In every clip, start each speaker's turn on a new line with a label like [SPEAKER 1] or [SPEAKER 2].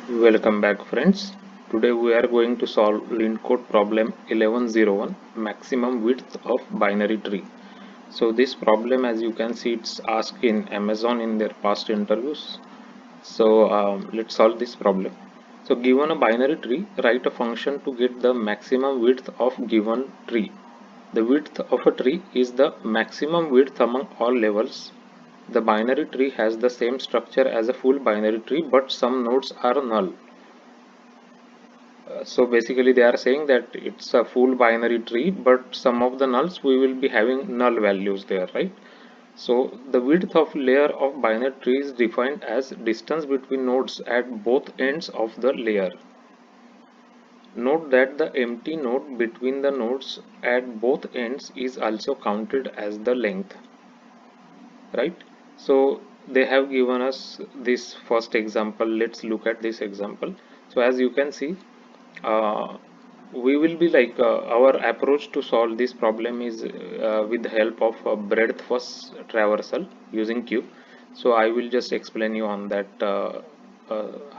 [SPEAKER 1] Welcome back friends. Today we are going to solve LeetCode problem 1101 maximum width of binary tree. So this problem, as you can see, it's asked in Amazon in their past interviews. So let's solve this problem. So given a binary tree, write a function to get the maximum width of given tree. The width of a tree is the maximum width among all levels. The binary tree has the same structure as a full binary tree, but some nodes are null. So basically they are saying that it's a full binary tree, but some of the nulls we will be having null values there, right? So the width of layer of binary tree is defined as distance between nodes at both ends of the layer. Note that the empty node between the nodes at both ends is also counted as the length, right? So they have given us this first example. Let's look at this example. So as you can see, uh, we will be like our approach to solve this problem is with the help of breadth first traversal using cube. So I will just explain you on that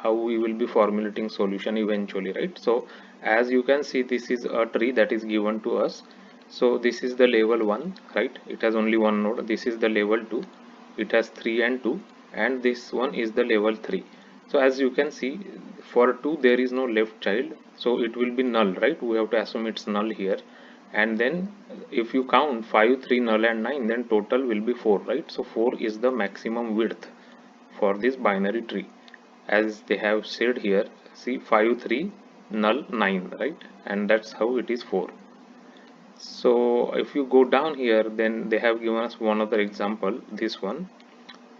[SPEAKER 1] how we will be formulating solution eventually, right? So as you can see, this is a tree that is given to us. So this is the level 1, right? It has only one node. This is the level 2, it has 3 and 2, and this one is the level 3. So as you can see, for 2 there is no left child, so it will be null, right? We have to assume it's null here. And then if you count 5, 3, null and 9, then total will be 4, right? So 4 is the maximum width for this binary tree, as they have said here. See, 5, 3, null, 9, right? And that's how it is 4. So if you go down here, then they have given us one other example, this one,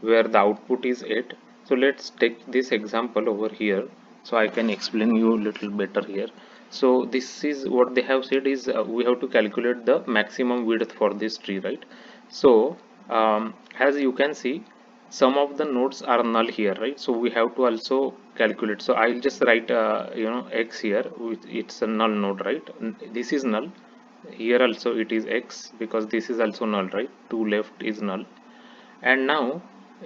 [SPEAKER 1] where the output is 8. So let's take this example over here so I can explain you a little better here. So this is what they have said is we have to calculate the maximum width for this tree, right? So as you can see, some of the nodes are null here, right? So we have to also calculate. So I'll just write x here, it's a null node, right? This is null. Here also it is x because this is also null, right? 2 left is null. And now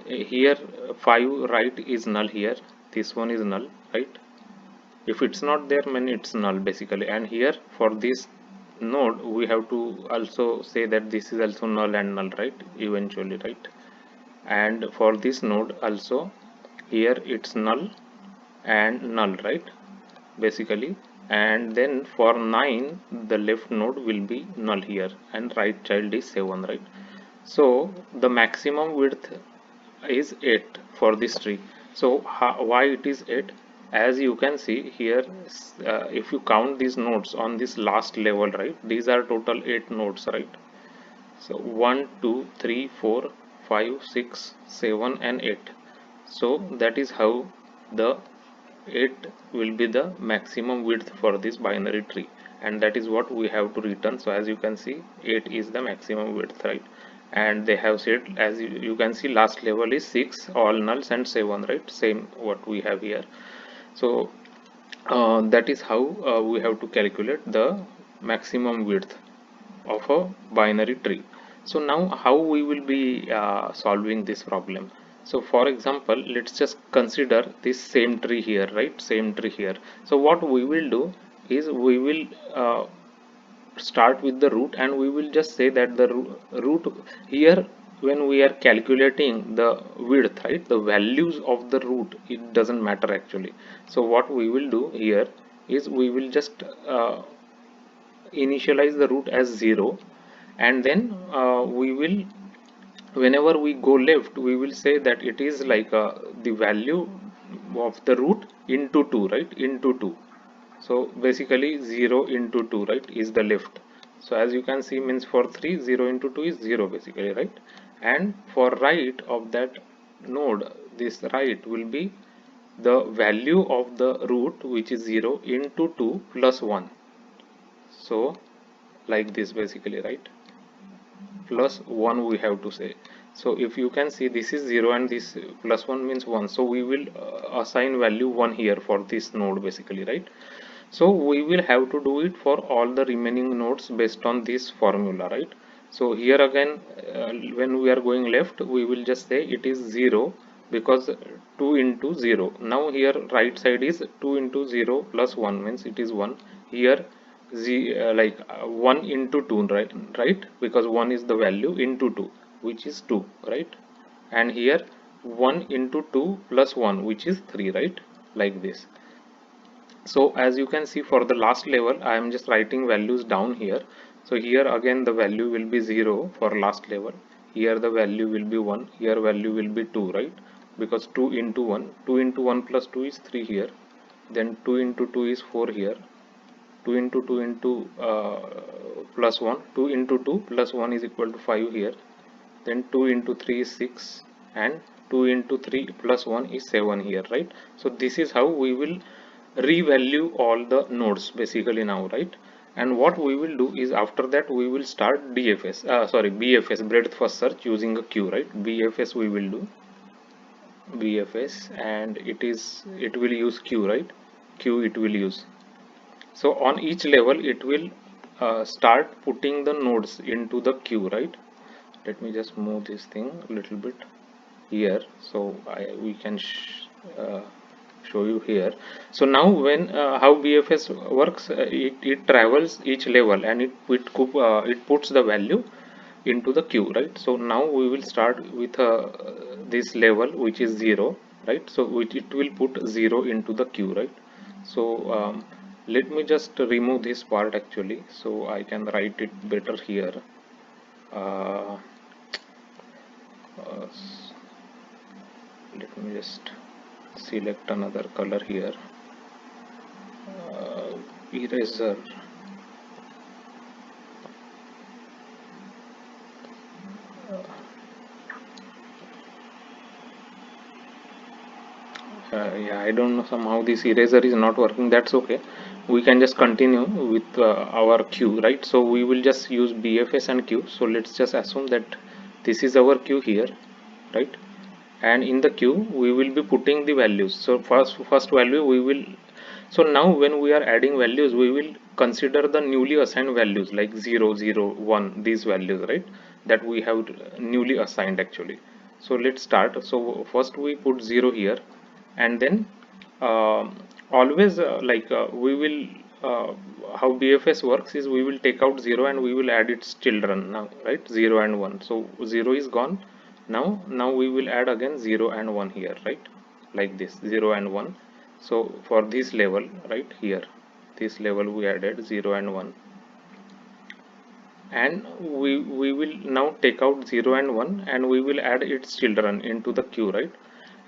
[SPEAKER 1] here 5 right is null here, this one is null, right? If it's not there, then it's null basically. And here for this node we have to also say that this is also null and null, right? Eventually, right? And for this node also, here it's null and null, right? Basically. And then for 9 the left node will be null here, and right child is 7, right? So the maximum width is 8 for this tree. So why it is 8? As you can see here, if you count these nodes on this last level, right, these are total 8 nodes, right? So 1 2 3 4 5 6 7 and 8. So that is how the 8 will be the maximum width for this binary tree, and that is what we have to return. So as you can see, 8 is the maximum width, right? And they have said, as you can see, last level is 6 all nulls and 7, right? Same what we have here. So that is how we have to calculate the maximum width of a binary tree. So now how we will be solving this problem? So for example, let's just consider this same tree here, right? Same tree here. So what we will do is we will start with the root, and we will just say that the root here, when we are calculating the width, right, the values of the root, it doesn't matter actually. So what we will do here is we will just initialize the root as 0, and then we will, whenever we go left, we will say that it is like the value of the root into 2, right? Into 2. So basically 0 into 2, right, is the left. So as you can see, means for 3, 0 into 2 is 0 basically, right? And for right of that node, this right will be the value of the root, which is 0 into 2 plus 1. So like this basically, right? Plus 1 we have to say. So if you can see, this is 0 and this plus 1 means 1. So we will assign value 1 here for this node basically, right? So we will have to do it for all the remaining nodes based on this formula, right? So here again, when we are going left, we will just say it is 0 because 2 into 0. Now here right side is 2 into 0 plus 1 means it is 1. Here 1 into 2, right, because 1 is the value into 2 which is 2, right, and here 1 into 2 plus 1 which is 3, right, like this. So as you can see, for the last level I am just writing values down here. So here again the value will be 0 for last level, here the value will be 1, here value will be 2, right, because 2 into 1, 2 into 1 plus 2 is 3 here, then 2 into 2 is 4 here, 2 into 2 into plus 1, 2 into 2 plus 1 is equal to 5 here, then 2 into 3 is 6, and 2 into 3 plus 1 is 7 here, right. So this is how we will revalue all the nodes basically now, right. And what we will do is after that we will start BFS, breadth first search, using a queue, right. BFS we will do BFS, and it will use queue, right, queue it will use. So on each level it will start putting the nodes into the queue, right. Let me just move this thing a little bit here, so we can show you here. So now when how BFS works, it travels each level and it puts the value into the queue, right. So now we will start with this level which is 0, right. So it will put 0 into the queue, right. So let me just remove this part actually, so I can write it better here. uh, uh, Let me just select another color here. Eraser. Yeah, I don't know, somehow this eraser is not working. That's okay, we can just continue with our queue, right. So we will just use BFS and queue. So let's just assume that this is our queue here, right, and in the queue we will be putting the values. So first value we will, so now when we are adding values we will consider the newly assigned values like 0 0 1, these values, right, that we have newly assigned actually. So let's start. So first we put 0 here, and then uh, always we will how BFS works is we will take out 0 and we will add its children now, right, 0 and 1. So 0 is gone. Now we will add again 0 and 1 here, right, like this, 0 and 1. So for this level, right here, this level we added 0 and 1, and we will now take out 0 and 1 and we will add its children into the queue, right.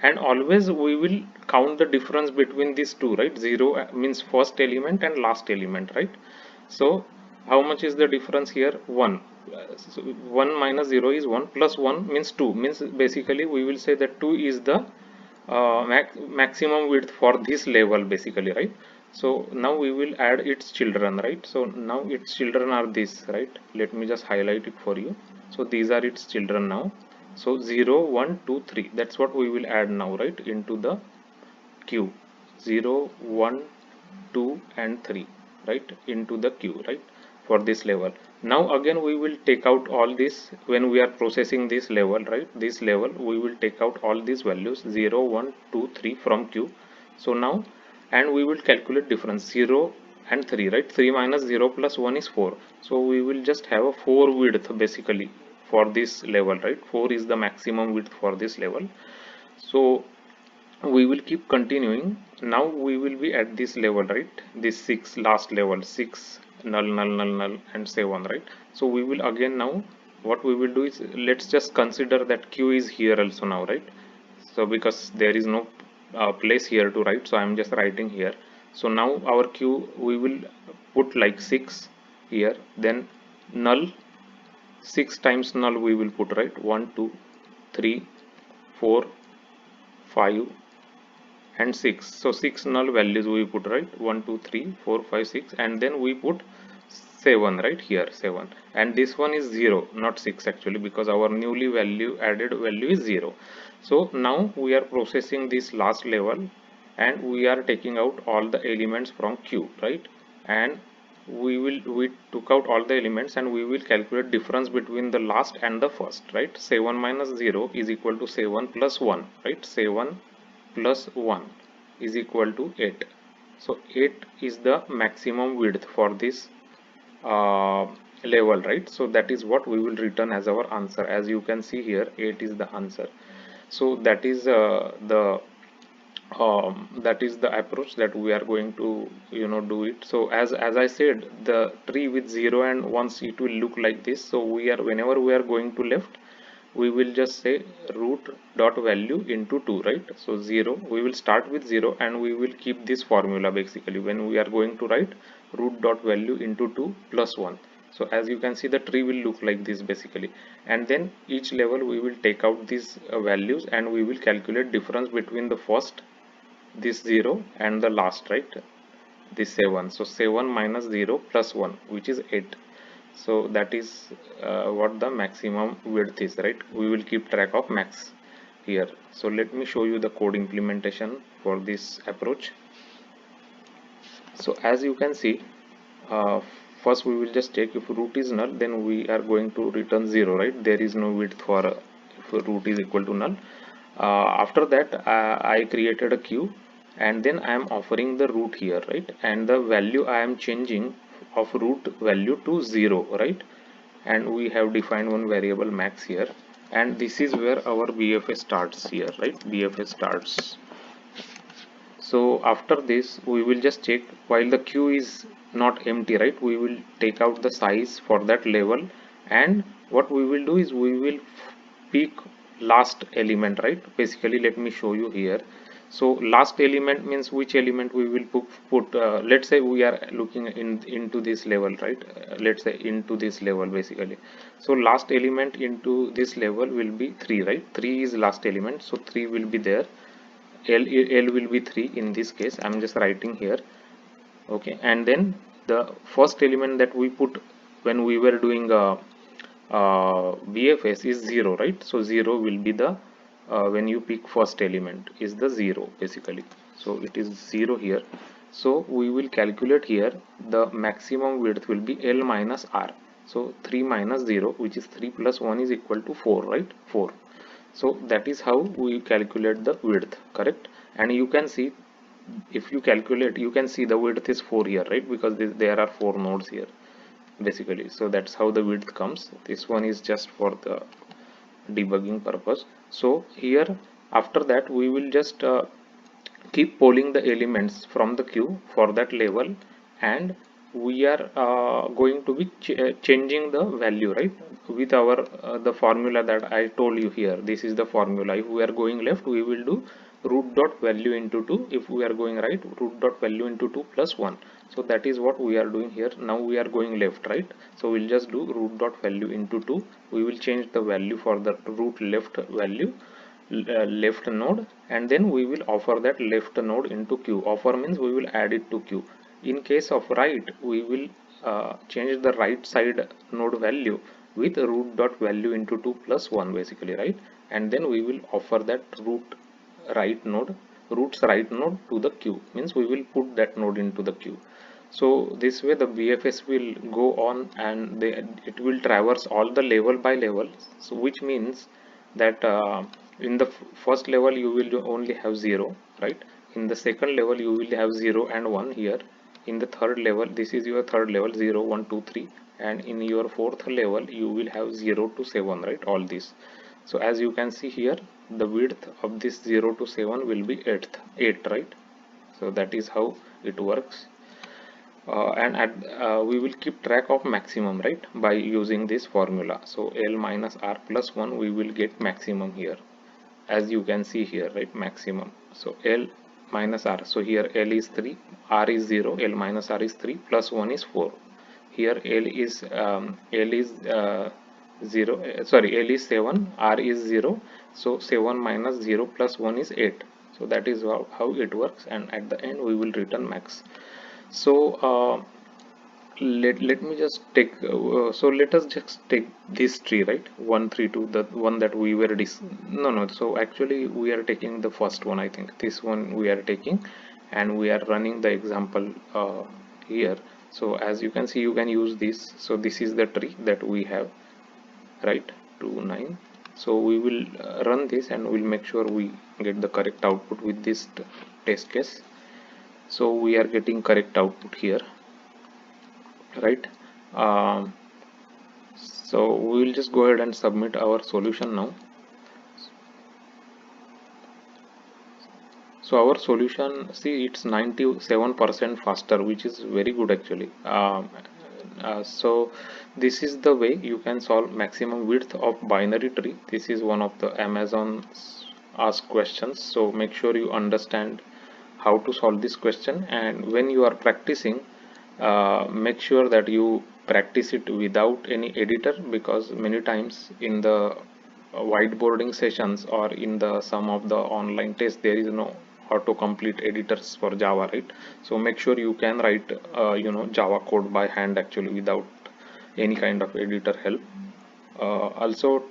[SPEAKER 1] And always we will count the difference between these two, right. 0 means first element and last element, right. So how much is the difference here? 1. So 1 minus 0 is 1, plus 1 means 2, means basically we will say that 2 is the maximum width for this level basically, right. So now we will add its children, right. So now its children are this, right. Let me just highlight it for you. So these are its children now. So 0 1 2 3, that's what we will add now, right, into the queue. 0 1 2 and 3, right, into the queue, right, for this level. Now again we will take out all this when we are processing this level, right. This level we will take out all these values 0 1 2 3 from queue. So now, and we will calculate difference 0 and 3, right. 3 minus 0 plus 1 is 4. So we will just have a 4 width basically for this level, right. 4 is the maximum width for this level. So we will keep continuing. Now we will be at this level, right, this 6, last level 6, null null null null and 7, right. So we will again now, what we will do is, let's just consider that q is here also now, right. So because there is no place here to write, so I am just writing here. So now our q we will put like 6 here, then null, 6 times null we will put, right, 1 2 3 4 5 and 6. So 6 null values we put, right, 1 2 3 4 5 6, and then we put 7, right, here 7, and this one is 0 not 6 actually, because our newly value added value is 0. So now we are processing this last level and we are taking out all the elements from queue, right, and we took out all the elements and we will calculate difference between the last and the first, right? 7 minus 0 is equal to 7 plus 1, right? 7 plus 1 is equal to 8. So 8 is the maximum width for this uh, level, right? So that is what we will return as our answer. As you can see here, 8 is the answer. So that is the approach that we are going to do it. So as I said, the tree with 0 and 1s, it will look like this. So we are, whenever we are going to left, we will just say root dot value into 2, right? So 0, we will start with 0 and we will keep this formula. Basically, when we are going to write root dot value into 2 plus 1, so as you can see, the tree will look like this basically. And then each level we will take out these values and we will calculate difference between the first, this 0, and the last, right? This 7. So 7 minus 0 plus 1, which is 8. So that is what the maximum width is, right? We will keep track of max here. So let me show you the code implementation for this approach. So as you can see, uh, first we will just check if root is null, then we are going to return 0, right? There is no width for if root is equal to null. After that, I created a queue, and then I am offering the root here, right? And the value I am changing of root value to 0, right? And we have defined one variable max here, and this is where our BFS starts here, right? BFS starts. So after this, we will just check while the queue is not empty, right? We will take out the size for that level, and what we will do is we will pick last element, right? Basically, let me show you here. So last element means which element we will put let's say we are looking into this level, right? Let's say into this level basically. So last element into this level will be 3, right? 3 is last element, so 3 will be there. L will be 3 in this case. I'm just writing here. Okay, and then the first element that we put when we were doing BFS is 0, right? So 0 will be the when you pick first element is the 0 basically. So it is 0 here. So we will calculate here the maximum width will be L minus R. So 3 minus 0, which is 3 plus 1 is equal to 4, right? 4. So that is how we calculate the width, correct? And you can see, if you calculate, you can see the width is 4 here, right? Because there are 4 nodes here basically. So that's how the width comes. This one is just for the debugging purpose. So here, after that, we will just keep polling the elements from the queue for that level, and we are going to be changing the value, right? With our the formula that I told you here. This is the formula. If we are going left, we will do root dot value into 2. If we are going right, root dot value into 2 plus 1. So that is what we are doing here. Now we are going left, right? So we'll just do root dot value into 2. We will change the value for the root left value, left node, and then we will offer that left node into queue. Offer means we will add it to queue. In case of right, we will change the right side node value with root dot value into 2 plus 1 basically, right? And then we will offer that root's right node to the queue, means we will put that node into the queue. So this way the BFS will go on, and it will traverse all the level by level. So which means that in the first level you will only have 0, right? In the second level you will have 0 and 1 here. In the third level, this is your third level, 0 1 2 3, and in your fourth level you will have 0 to 7, right? All this. So as you can see here, the width of this 0 to 7 will be 8, right? So that is how it works. We will keep track of maximum, right, by using this formula. So L minus R plus 1, we will get maximum here, as you can see here, right? Maximum. So L minus R, so here L is 3, R is 0, L minus R is 3, plus 1 is 4. Here L is 0, sorry, L is 7, R is 0, so 7 minus 0 plus 1 is 8. So that is how it works, and at the end we will return max. So let me just take so let us just take this tree, right? 1 3 2, the one that we were no, so actually we are taking the first one. I think this one we are taking, and we are running the example here. So as you can see, you can use this. So this is the tree that we have, right? 2 9. So we will run this and we'll make sure we get the correct output with this test case. So we are getting correct output here, right? So we will just go ahead and submit our solution now. So our solution, see, it's 97% faster, which is very good actually. So this is the way you can solve maximum width of binary tree. This is one of the Amazon's ask questions. So make sure you understand how to solve this question, and when you are practicing, make sure that you practice it without any editor, because many times in the whiteboarding sessions or in the some of the online tests there is no autocomplete editors for Java, right? So make sure you can write Java code by hand actually without any kind of editor help. Also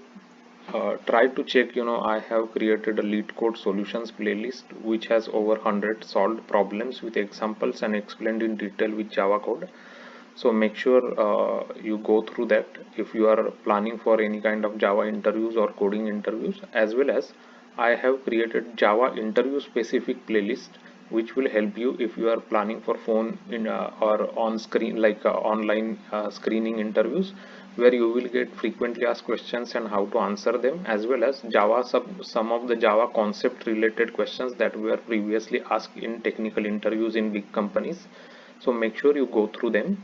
[SPEAKER 1] try to check, I have created a LeetCode solutions playlist which has over 100 solved problems with examples and explained in detail with Java code. So make sure you go through that if you are planning for any kind of Java interviews or coding interviews. As well as I have created Java interview specific playlist which will help you if you are planning for phone in or on screen, like online screening interviews, where you will get frequently asked questions and how to answer them, as well as some of the Java concept related questions that were previously asked in technical interviews in big companies. So make sure you go through them.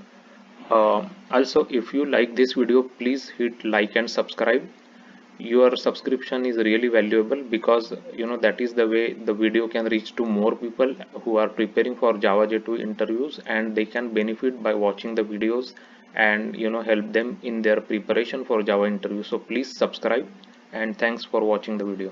[SPEAKER 1] Also, if you like this video, please hit like and subscribe. Your subscription is really valuable, because that is the way the video can reach to more people who are preparing for Java J2 interviews, and they can benefit by watching the videos and help them in their preparation for Java interview. So please subscribe, and thanks for watching the video.